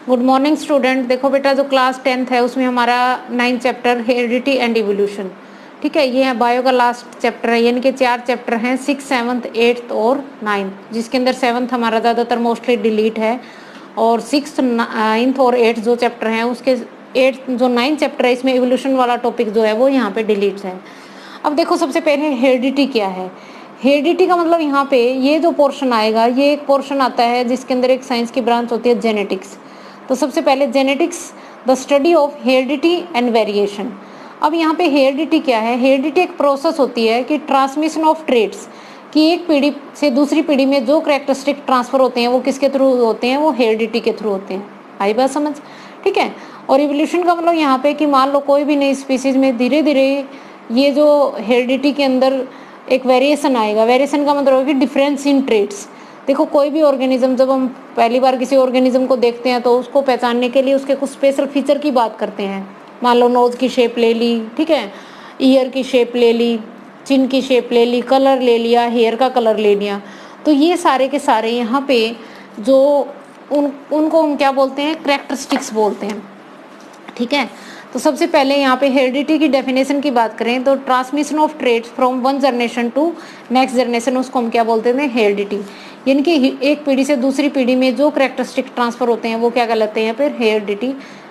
Good morning student. देखो बेटा, जो क्लास 10th है उसमें हमारा 9th chapter heredity and evolution, ठीक है, ये है बायो का लास्ट चैप्टर है। यानी कि 4 चैप्टर हैं, 6, 7th, 8th और 9th, जिसके अंदर 7th हमारा ज़्यादातर मोस्टली डिलीट है और 6th, 9th और 8th जो चैप्टर हैं उसके 8th जो 9th चैप्टर है इसमें इवोल्यूशन वाला टॉपिक जो है वो यहाँ पे डिलीट है। अब देखो, सबसे पहले हेरिडिटी क्या है। हेरिडिटी का मतलब यहाँ पे ये जो पोर्शन आएगा, ये एक पोर्शन आता है जिसके अंदर एक साइंस की ब्रांच होती है जेनेटिक्स। तो सबसे पहले genetics, the study of heredity and variation. अब यहाँ पे हेरिडिटी क्या है। हेरिडिटी एक प्रोसेस होती है कि ट्रांसमिशन ऑफ ट्रेट्स, कि एक पीढ़ी से दूसरी पीढ़ी में जो कैरेक्टरिस्टिक ट्रांसफर होते हैं वो किसके थ्रू होते हैं, वो हेरिडिटी के थ्रू होते हैं। आई बात समझ, ठीक है। और इवोल्यूशन का मतलब यहाँ पे कि मान लो कोई भी नई स्पीसीज में धीरे धीरे ये जो हेरिडिटी के अंदर एक वेरिएशन आएगा। वेरिएशन का मतलब है कि डिफरेंस इन ट्रेट्स। देखो, कोई भी ऑर्गेनिज्म, जब हम पहली बार किसी ऑर्गेनिज्म को देखते हैं तो उसको पहचानने के लिए उसके कुछ स्पेशल फीचर की बात करते हैं। मान लो नोज की शेप ले ली, ठीक है, ईयर की शेप ले ली, चिन की शेप ले ली, कलर ले लिया, हेयर का कलर ले लिया। तो ये सारे के सारे यहाँ पे जो उनको हम क्या बोलते हैं, कैरेक्टरिस्टिक्स बोलते हैं, ठीक है। तो सबसे पहले यहाँ पे हेरिडिटी की डेफिनेशन की बात करें तो transmission of traits from one generation to next generation, उसको हम क्या बोलते हैं, हेरिडिटी। यानी कि एक पीढ़ी से दूसरी पीढ़ी में जो कैरेक्टरिस्टिक ट्रांसफर होते हैं वो क्या कहलाते हैं, फिर हेरिडिटी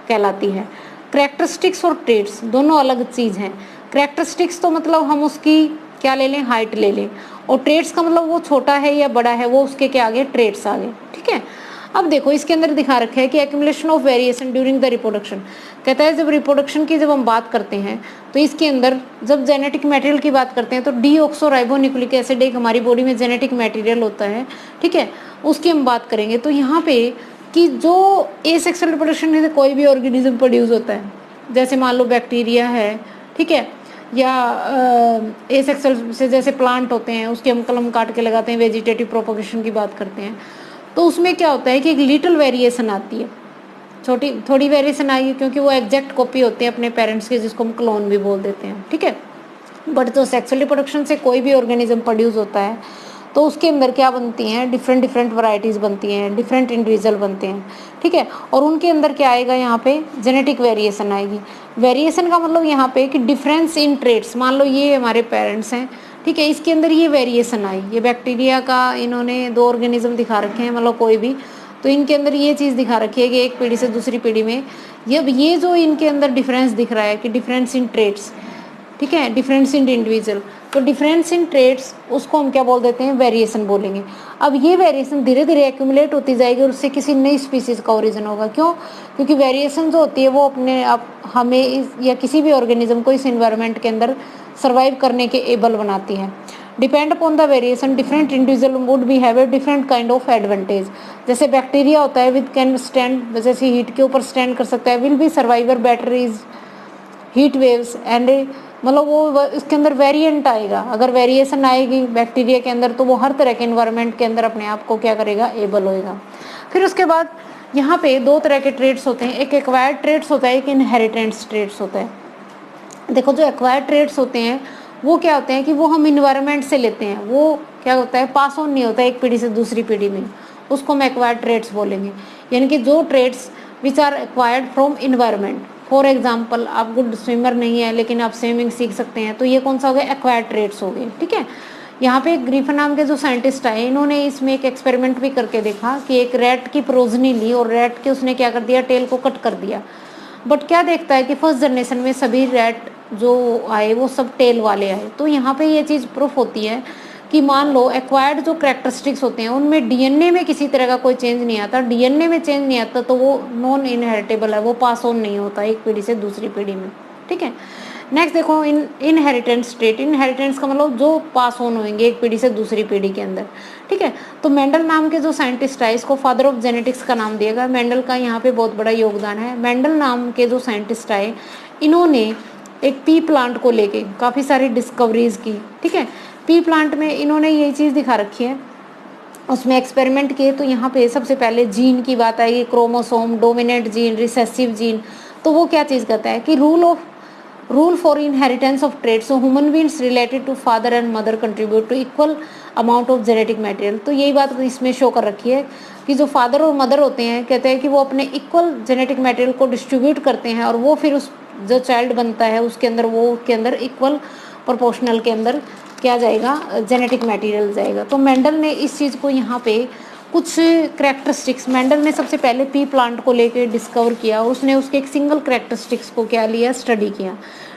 कहलाती है। कैरेक्टरिस्टिक्स और ट्रेट्स दोनों अलग चीज़ हैं। कैरेक्टरिस्टिक्स तो मतलब हम उसकी क्या ले लें, हाइट ले लें, और ट्रेट्स का मतलब वो छोटा है या बड़ा है, वो उसके क्या आगे, ट्रेट्स आगे, ठीक है। अब देखो, इसके अंदर दिखा रखा है कि accumulation of variation during the reproduction. कहता है जब रिप्रोडक्शन की जब हम बात करते हैं तो इसके अंदर जब जेनेटिक मटेरियल की बात करते हैं तो डीऑक्सोराइबोन्यूक्लिक एसिड एक हमारी बॉडी में जेनेटिक मटेरियल होता है, ठीक है, उसकी हम बात करेंगे। तो यहाँ पे कि जो एसेक्सुअल रिप्रोडक्शन है कोई भी ऑर्गेनिज्म प्रोड्यूस होता है, जैसे मान लो बैक्टीरिया है, ठीक है, या एसेक्सुअल से जैसे प्लांट होते हैं उसके हम कलम काट के लगाते हैं, वेजिटेटिव प्रोपोगेशन की बात करते हैं। तो उसमें क्या होता है कि एक लिटिल वेरिएशन आती है, छोटी थोड़ी वेरिएशन आएगी, क्योंकि वो एग्जैक्ट कॉपी होते हैं अपने पेरेंट्स के, जिसको हम क्लोन भी बोल देते हैं, ठीक है। बट जो सेक्सुअल रिप्रोडक्शन से कोई भी ऑर्गेनिज्म प्रोड्यूस होता है तो उसके अंदर क्या बनती हैं, डिफरेंट वैरायटीज़ बनती हैं, डिफरेंट इंडिविजुअल बनते हैं, ठीक है। और उनके अंदर क्या आएगा, यहाँ पे जेनेटिक वेरिएशन आएगी। वेरिएशन का मतलब यहाँ पे कि डिफरेंस इन ट्रेट्स। मान लो ये हमारे पेरेंट्स हैं, ठीक है, इसके अंदर ये वेरिएशन आई, ये बैक्टीरिया का इन्होंने 2 ऑर्गेनिज्म दिखा रखे हैं, मतलब कोई भी, तो इनके अंदर ये चीज़ दिखा रखी है कि एक पीढ़ी से दूसरी पीढ़ी में ये जो इनके अंदर डिफरेंस दिख रहा है कि डिफरेंस इन ट्रेट्स, ठीक है, डिफरेंस इन इंडिविजुअल, तो डिफरेंस इन ट्रेट्स उसको हम क्या बोल देते हैं, वेरिएशन बोलेंगे। अब ये वेरिएशन धीरे धीरे एक्यूमुलेट होती जाएगी और उससे किसी नई स्पीसीज का ओरिजिन होगा। क्यों? क्योंकि वेरिएशन जो होती है वो अपने आप हमें या किसी भी ऑर्गेनिज्म को इस एनवायरनमेंट के अंदर सर्वाइव करने के एबल बनाती है। Depend upon the variation different individual would be have a different kind of advantage. जैसे बैक्टीरिया होता है विद कैन स्टैंड, जैसे हीट के ऊपर स्टैंड कर सकता है, will be survivor better is heat waves and, मतलब वो इसके अंदर वेरिएंट आएगा। अगर वेरिएशन आएगी बैक्टीरिया के अंदर तो वो हर तरह के एनवायरनमेंट के अंदर अपने आप को क्या करेगा, एबल होएगा। फिर उसके बाद यहाँ पे 2 तरह के ट्रेट्स होते हैं, एक एक्वायर्ड ट्रेट्स होता है, एक इनहेरिटेंस ट्रेट्स होता है। देखो, जो एक्वायर्ड ट्रेट्स होते हैं वो क्या होते हैं कि वो हम इन्वायरमेंट से लेते हैं, वो क्या होता है, पास ऑन नहीं होता है एक पीढ़ी से दूसरी पीढ़ी में, उसको हम एक्वायर्ड ट्रेट्स बोलेंगे। यानी कि जो traits which are acquired from environment. For example, आप गुड स्विमर नहीं है लेकिन आप स्विमिंग सीख सकते हैं, तो ये कौन सा हो गया, एक्वायर्ड ट्रेट्स हो गए, ठीक है। यहाँ पे ग्रिफिन नाम के जो साइंटिस्ट आए, इन्होंने इसमें एक एक्सपेरिमेंट भी करके देखा कि एक रैट की प्रोजनी ली और रैट के उसने क्या कर दिया, टेल को कट कर दिया। बट क्या देखता है कि फर्स्ट जनरेशन में सभी रैट जो आए वो सब टेल वाले आए। तो यहाँ पे ये चीज़ प्रूफ होती है कि मान लो एक्वायर्ड जो कैरेक्टरिस्टिक्स होते हैं उनमें डीएनए में किसी तरह का कोई चेंज नहीं आता, डीएनए में चेंज नहीं आता तो वो नॉन इनहेरिटेबल है, वो पास ऑन नहीं होता एक पीढ़ी से दूसरी पीढ़ी में, ठीक है। नेक्स्ट देखो, इनहेरिटेंस ट्रेट। इनहेरिटेंस का मतलब जो पास ऑन होंगे एक पीढ़ी से दूसरी पीढ़ी के अंदर, ठीक है। तो मेंडल नाम के जो साइंटिस्ट है, इसको फादर ऑफ जेनेटिक्स का नाम दिया गया। मेंडल का यहाँ पे बहुत बड़ा योगदान है। मेंडल नाम के जो साइंटिस्ट आए, इन्होंने एक पी प्लांट को लेके काफ़ी सारी डिस्कवरीज की, ठीक है। पी प्लांट में इन्होंने ये चीज़ दिखा रखी है, उसमें एक्सपेरिमेंट किए। तो यहाँ पे सबसे पहले जीन की बात आएगी, chromosome, dominant gene, recessive gene. तो वो क्या चीज़ कहता है कि rule for inheritance of traits, so human beings related to father and mother contribute to equal amount of genetic material. तो यही बात इसमें शो कर रखी है कि जो फादर और मदर होते हैं, कहते हैं कि वो अपने इक्वल जेनेटिक मटेरियल को डिस्ट्रीब्यूट करते हैं और वो फिर उस जो चाइल्ड बनता है उसके अंदर, वो के अंदर इक्वल प्रोपोर्शनल के अंदर क्या जाएगा, जेनेटिक मटेरियल जाएगा। तो मेंडल ने इस चीज़ को यहाँ पे कुछ कैरेक्टरिस्टिक्स, मेंडल ने सबसे पहले पी प्लांट को लेके डिस्कवर किया, उसने उसके एक सिंगल कैरेक्टरिस्टिक्स को क्या लिया, स्टडी किया।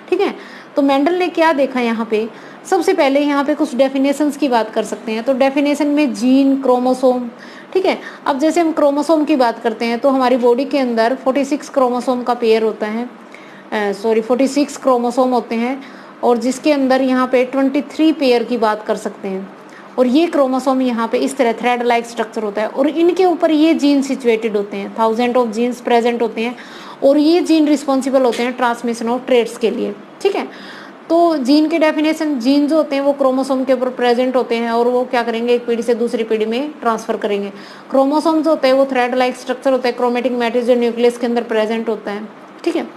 ठीक है, तो मेंडल ने क्या देखा यहाँ पे, सबसे पहले यहाँ पे कुछ डेफिनेशंस की बात कर सकते हैं। तो डेफिनेशन में जीन, क्रोमोसोम, ठीक है। अब जैसे हम क्रोमोसोम की बात करते हैं तो हमारी बॉडी के अंदर 46 क्रोमोसोम का पेयर होता है, 46 क्रोमोसोम होते हैं, और जिसके अंदर यहाँ पे 23 पेयर की बात कर सकते हैं। और ये क्रोमोसोम यहाँ पे इस तरह थ्रेड लाइक स्ट्रक्चर होता है और इनके ऊपर ये जीन सिचुएटेड होते हैं, 1000 ऑफ जीन्स प्रेजेंट होते हैं और ये जीन रिस्पॉन्सिबल होते हैं ट्रांसमिशन ऑफ ट्रेड्स के लिए। ठीक है, तो जीन के डेफिनेशन, जीन जो होते हैं वो क्रोमोसोम के ऊपर प्रेजेंट होते हैं और वो क्या करेंगे, एक पीढ़ी से दूसरी पीढ़ी में ट्रांसफर करेंगे। क्रोमोसोम जो होते हैं वो थ्रेड लाइक स्ट्रक्चर होता है, क्रोमेटिक मैट्रिक्स जो न्यूक्लियस के अंदर प्रेजेंट होता है। ठीक है,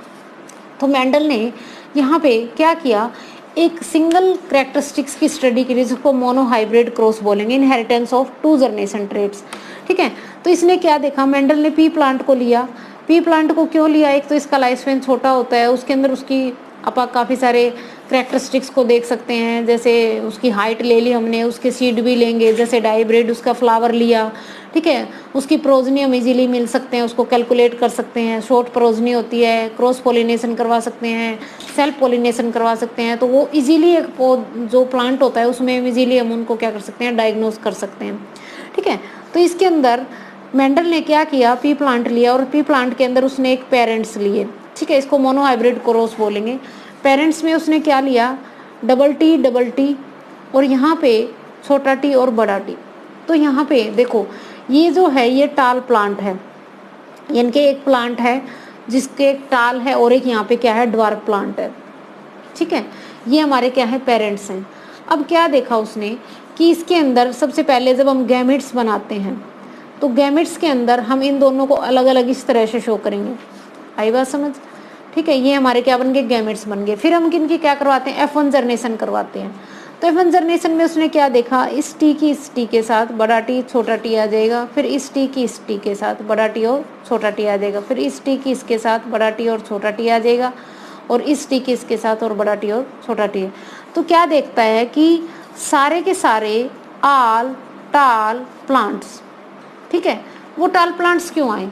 तो मेंडल ने यहाँ पे क्या किया, एक सिंगल कैरेक्टरिस्टिक्स की स्टडी के लिए, जिसको मोनोहाइब्रिड क्रॉस बोलेंगे, inheritance of two generation traits. ठीक है, तो इसने क्या देखा, मेंडल ने पी प्लांट को लिया। पी प्लांट को क्यों लिया, एक तो इसका लाइफ स्पेन छोटा होता है, उसके अंदर उसकी आप काफ़ी सारे कैरेक्टरिस्टिक्स को देख सकते हैं, जैसे उसकी हाइट ले ली हमने, उसके सीड भी लेंगे, जैसे डाइब्रिड उसका फ्लावर लिया। ठीक है, उसकी प्रोजनी हम इजीली मिल सकते हैं, उसको कैलकुलेट कर सकते हैं, शॉर्ट प्रोजनी होती है, क्रॉस पोलिनेशन करवा सकते हैं, सेल्फ पोलिनेशन करवा सकते हैं। तो वो इजीली एक जो प्लांट होता है उसमें इजीली हम उनको क्या कर सकते हैं, डायग्नोज कर सकते हैं। ठीक है, तो इसके अंदर मेंडल ने क्या किया, पी प्लांट लिया और पी प्लांट के अंदर उसने एक पेरेंट्स लिए। ठीक है, इसको मोनोहाइब्रिड क्रॉस बोलेंगे। पेरेंट्स में उसने क्या लिया, डबल टी और यहाँ पे छोटा टी और बड़ा टी। तो यहाँ पे देखो, ये जो है ये टाल प्लांट है, इनके एक प्लांट है जिसके एक टाल है और एक यहाँ पे क्या है, ड्वार्फ प्लांट है। ठीक है, ये हमारे क्या है, पेरेंट्स हैं। अब क्या देखा उसने कि इसके अंदर सबसे पहले जब हम गैमेट्स बनाते हैं तो गैमेट्स के अंदर हम इन दोनों को अलग अलग इस तरह से शो करेंगे। आई बात समझ? ठीक है, ये हमारे क्या बन गए, गैमेट्स बन गए। फिर हम किनकी क्या करवाते हैं, F1 जर्नेशन करवाते हैं। तो F1 जर्नेशन में उसने क्या देखा, इस टी की इस टी के साथ बड़ा टी छोटा टी आ जाएगा, फिर इस टी की इस टी के साथ बड़ा टी और छोटा टी आ जाएगा, फिर इस टी की इसके साथ बड़ा टी और छोटा टी आ जाएगा, और इस टी के इसके साथ और बड़ा टी और छोटा टी। तो क्या देखता है कि सारे के सारे आल टाल प्लांट्स, ठीक है, वो टाल प्लांट्स क्यों आए,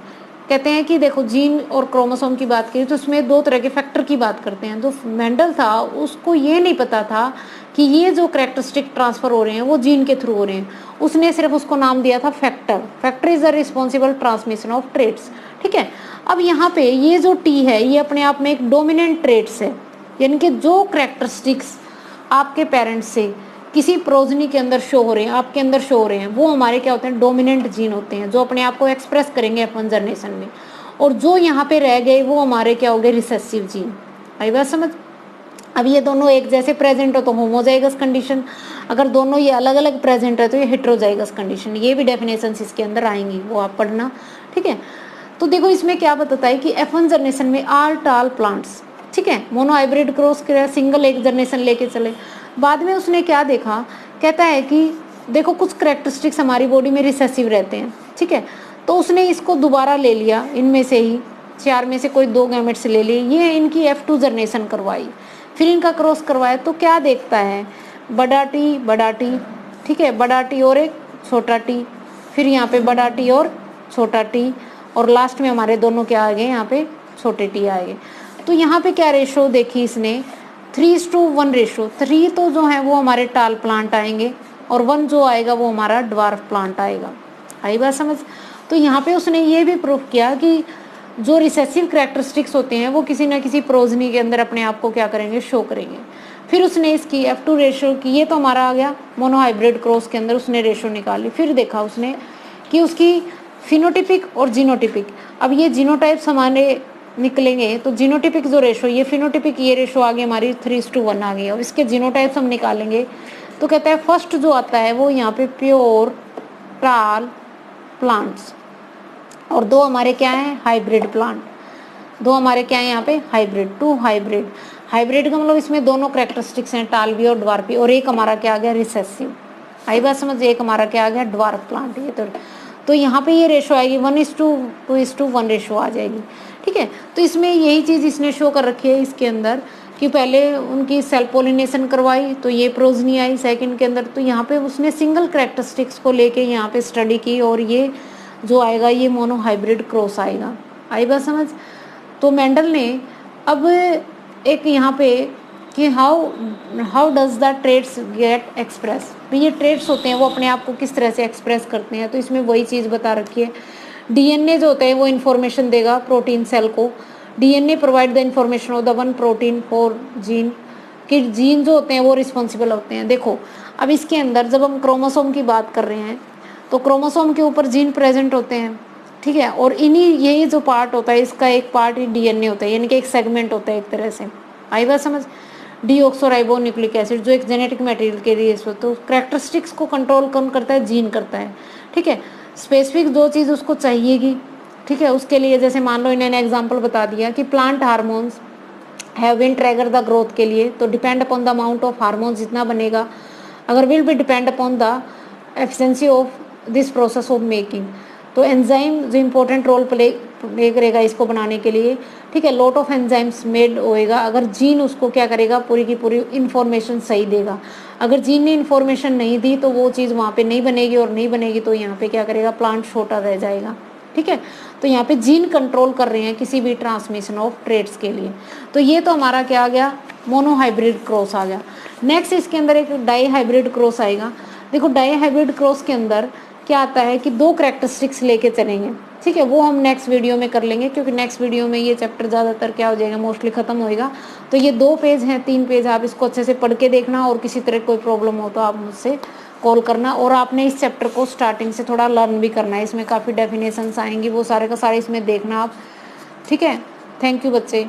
कहते हैं कि देखो जीन और क्रोमोसोम की बात करें तो उसमें दो तरह के फैक्टर की बात करते हैं। जो मेंडल था उसको ये नहीं पता था कि ये जो कैरेक्टरिस्टिक ट्रांसफर हो रहे हैं वो जीन के थ्रू हो रहे हैं, उसने सिर्फ उसको नाम दिया था factor. Factor is the responsible transmission of traits. ठीक है, अब यहाँ पे ये जो टी है ये अपने आप में एक डोमिनेंट ट्रेड्स है, यानी कि जो कैरेक्टरिस्टिक्स आपके पेरेंट्स से किसी प्रोजनी के अंदर शो हो रहे हैं, आपके अंदर शो हो रहे हैं, वो हमारे क्या होते हैं, डोमिनेंट जीन होते हैं, जो अपने आप को एक्सप्रेस करेंगे F1 जर्नेशन में। और जो यहाँ पे रह गए वो हमारे क्या हो गए, रिसेसिव जीन। आई बात समझ? अब ये दोनों एक जैसे प्रेजेंट हो तो होमोजाइगस कंडीशन, अगर दोनों ये अलग अलग प्रेजेंट है तो ये हेट्रोजाइगस कंडीशन। ये भी डेफिनेशन इसके अंदर आएंगी, वो आप पढ़ना। ठीक है, तो देखो इसमें क्या बताता है कि F1 जर्नेशन में आल टाल प्लांट्स, ठीक है, मोनोहाइब्रिड क्रॉस किया, सिंगल एक जर्नेशन लेके चले। बाद में उसने क्या देखा, कहता है कि देखो कुछ कैरेक्टरिस्टिक्स हमारी बॉडी में रिसेसिव रहते हैं। ठीक है, तो उसने इसको दोबारा ले लिया, इनमें से ही 4 में से कोई 2 गैमेट्स ले लिए, ये इनकी F2 जर्नेशन करवाई, फिर इनका क्रॉस करवाया। तो क्या देखता है, बड़ा टी, ठीक है, बड़ा टी और एक छोटा टी, फिर यहाँ पे बड़ा टी और छोटा टी, और लास्ट में हमारे दोनों क्या आ गए, यहाँ पे छोटे टी आ गए। तो यहाँ पे क्या रेशो देखी इसने, 3:1 रेशो। 3 तो जो है वो हमारे टाल प्लांट आएंगे और 1 जो आएगा वो हमारा ड्वार्फ प्लांट आएगा। आई बात समझ? तो यहाँ पे उसने ये भी प्रूफ किया कि जो रिसेसिव कैरेक्टरिस्टिक्स होते हैं वो किसी ना किसी प्रोजनी के अंदर अपने आप को क्या करेंगे, शो करेंगे। फिर उसने इसकी F2 रेशो की, ये तो हमारा आ गया मोनोहाइब्रिड क्रॉस के अंदर उसने रेशो निकाली। फिर देखा उसने कि उसकी फिनोटिपिक और जीनोटिपिक, अब ये जीनोटाइप्स हमारे निकलेंगे तो जीनोटिपिक जो रेशो, ये फिनोटिपिक ये रेशो आ गई हमारी 3:1 आ गई। अब इसके जीनोटाइप्स हम निकालेंगे तो कहता है फर्स्ट जो आता है वो यहाँ पे प्योर टाल प्लांट्स, और 2 हमारे क्या हैं, हाइब्रिड प्लांट। 2 हमारे क्या है यहाँ पे, हाइब्रिड, 2 हाइब्रिड। हाइब्रिड का मतलब इसमें दोनों कैरेक्टरिस्टिक्स हैं, टालवी और ड्वार्फी, और एक हमारा क्या आ गया रिसेसिव। आई बात समझ, एक हमारा क्या आ गया ड्वार्फ प्लांट। ये तो यहाँ पे ये रेशो आएगी 1:2:1 रेशो आ जाएगी, ठीक है। तो इसमें यही चीज़ इसने शो कर रखी है इसके अंदर कि पहले उनकी सेल्फ पोलिनेशन करवाई तो ये प्रोजनी आई सेकंड के अंदर, तो यहाँ पे उसने सिंगल कैरेक्टरिस्टिक्स को लेके यहाँ पे स्टडी की और ये जो आएगा ये मोनो हाइब्रिड क्रॉस आएगा। आई बात समझ। तो मेंडल ने अब एक यहाँ पे कि how does the traits get express, भी ये ट्रेड्स होते हैं वो अपने आप को किस तरह से एक्सप्रेस करते हैं, तो इसमें वही चीज़ बता रखी है। डीएनए जो होता है वो इन्फॉर्मेशन देगा प्रोटीन सेल को, DNA provide the information of the one protein for gene, कि जीन जो होते हैं वो रिस्पॉन्सिबल होते हैं। देखो अब इसके अंदर जब हम क्रोमोसोम की बात कर रहे हैं तो क्रोमोसोम के ऊपर जीन प्रेजेंट होते हैं, ठीक है, और इन्हीं यही जो पार्ट होता है इसका एक पार्ट ही डीएनए होता है, यानी कि एक सेगमेंट होता है एक तरह से। आई बात समझ। डीऑक्सोराइबो न्यूक्लिक एसिड जो एक जेनेटिक मटेरियल के लिए, तो कैरेक्टरिस्टिक्स को कंट्रोल कौन करता है, जीन करता है, ठीक है। स्पेसिफिक जो चीज़ उसको चाहिएगी, ठीक है, उसके लिए जैसे मान लो इन्होंने एग्जांपल बता दिया कि plant hormones have been trigger the growth के लिए, तो depend upon the amount of hormones जितना बनेगा, अगर will be depend upon the efficiency of this process of making, तो एंजाइम जो इम्पोर्टेंट रोल प्ले करेगा इसको बनाने के लिए, ठीक है। लॉट ऑफ एंजाइम्स मेड होएगा अगर जीन उसको क्या करेगा, पूरी की पूरी इन्फॉर्मेशन सही देगा। अगर जीन ने इन्फॉर्मेशन नहीं दी तो वो चीज़ वहाँ पे नहीं बनेगी, और नहीं बनेगी तो यहाँ पे क्या करेगा, प्लांट छोटा रह जाएगा, ठीक है। तो यहाँ पे जीन कंट्रोल कर रहे हैं किसी भी ट्रांसमिशन ऑफ ट्रेड्स के लिए। तो ये तो हमारा क्या आ गया, मोनोहाइब्रिड क्रॉस आ गया। नेक्स्ट इसके अंदर एक डाई हाइब्रिड क्रॉस आएगा। देखो डाई हाइब्रिड क्रॉस के अंदर क्या आता है कि दो कैरेक्टरिस्टिक्स लेके चलेंगे, ठीक है, वो हम नेक्स्ट वीडियो में कर लेंगे, क्योंकि नेक्स्ट वीडियो में ये चैप्टर ज़्यादातर क्या हो जाएगा, मोस्टली ख़त्म होएगा। तो ये 2 पेज हैं, 3 पेज, आप इसको अच्छे से पढ़ के देखना, और किसी तरह कोई प्रॉब्लम हो तो आप मुझसे कॉल करना। और आपने इस चैप्टर को स्टार्टिंग से थोड़ा लर्न भी करना है, इसमें काफ़ी डेफिनेशंस आएंगी, वो सारे का सारे इसमें देखना आप, ठीक है। थैंक यू बच्चे।